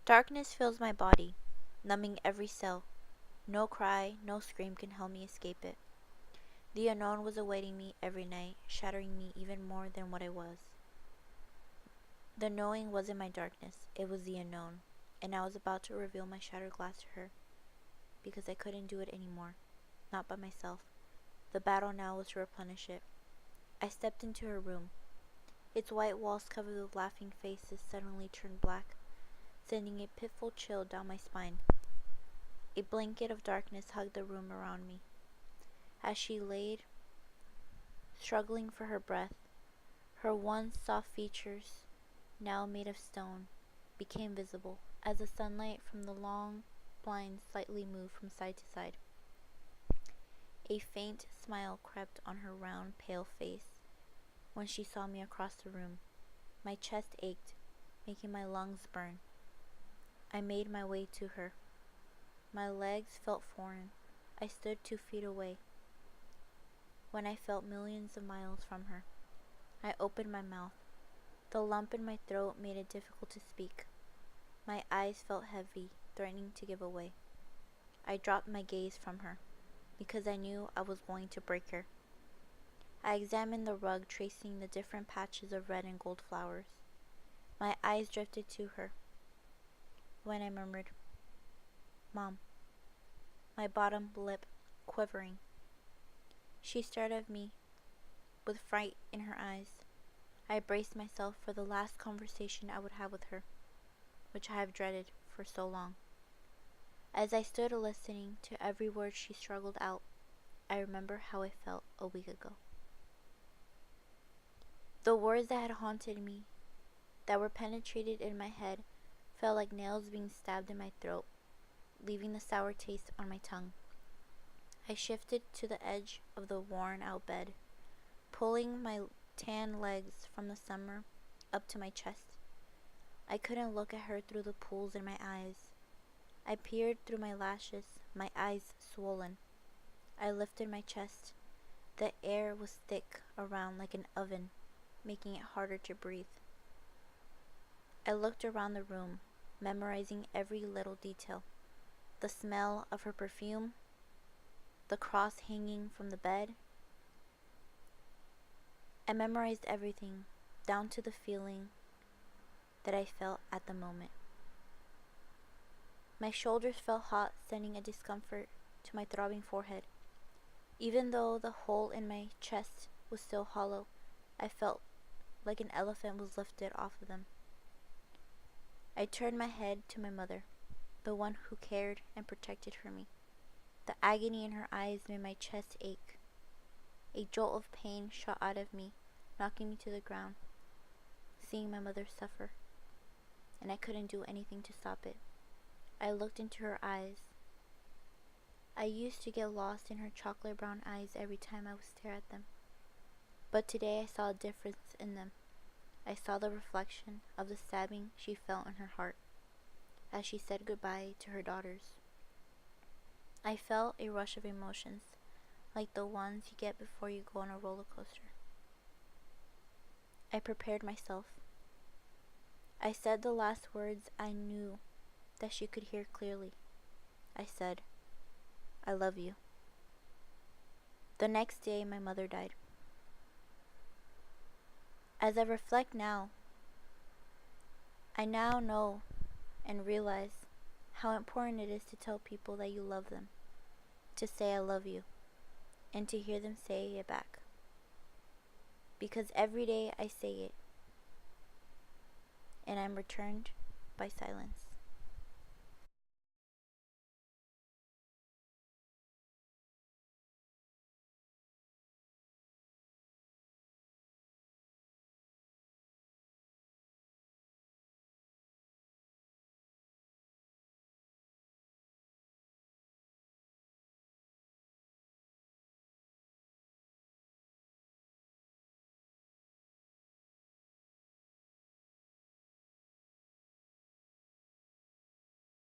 Darkness fills my body, numbing every cell. No cry, no scream can help me escape it. The unknown was awaiting me every night, shattering me even more than what I was. The knowing wasn't my darkness, it was the unknown, and I was about to reveal my shattered glass to her, because I couldn't do it anymore, not by myself. The battle now was to replenish it. I stepped into her room. Its white walls covered with laughing faces suddenly turned black, sending a pitiful chill down my spine. A blanket of darkness hugged the room around me. As she laid, struggling for her breath, her once soft features, now made of stone, became visible as the sunlight from the long blinds slightly moved from side to side. A faint smile crept on her round, pale face when she saw me across the room. My chest ached, making my lungs burn. I made my way to her. My legs felt foreign. I stood 2 feet away when I felt millions of miles from her. I opened my mouth. The lump in my throat made it difficult to speak. My eyes felt heavy, threatening to give away. I dropped my gaze from her, because I knew I was going to break her. I examined the rug, tracing the different patches of red and gold flowers. My eyes drifted to her when I murmured, "Mom," my bottom lip quivering. She stared at me with fright in her eyes. I braced myself for the last conversation I would have with her, which I have dreaded for so long. As I stood listening to every word she struggled out, I remember how I felt a week ago. The words that had haunted me, that were penetrated in my head, felt like nails being stabbed in my throat, leaving the sour taste on my tongue. I shifted to the edge of the worn-out bed, pulling my tan legs from the summer up to my chest. I couldn't look at her through the pools in my eyes. I peered through my lashes, my eyes swollen. I lifted my chest. The air was thick around like an oven, making it harder to breathe. I looked around the room, memorizing every little detail. The smell of her perfume, the cross hanging from the bed. I memorized everything, down to the feeling that I felt at the moment. My shoulders felt hot, sending a discomfort to my throbbing forehead. Even though the hole in my chest was still hollow, I felt like an elephant was lifted off of them. I turned my head to my mother, the one who cared and protected for me. The agony in her eyes made my chest ache. A jolt of pain shot out of me, knocking me to the ground, seeing my mother suffer, and I couldn't do anything to stop it. I looked into her eyes. I used to get lost in her chocolate brown eyes every time I would stare at them. But today I saw a difference in them. I saw the reflection of the stabbing she felt in her heart as she said goodbye to her daughters. I felt a rush of emotions, like the ones you get before you go on a roller coaster. I prepared myself. I said the last words I knew that she could hear clearly. I said, "I love you." The next day, my mother died. As I reflect now, I now know and realize how important it is to tell people that you love them, to say "I love you," and to hear them say it back. Because every day I say it, and I'm returned by silence.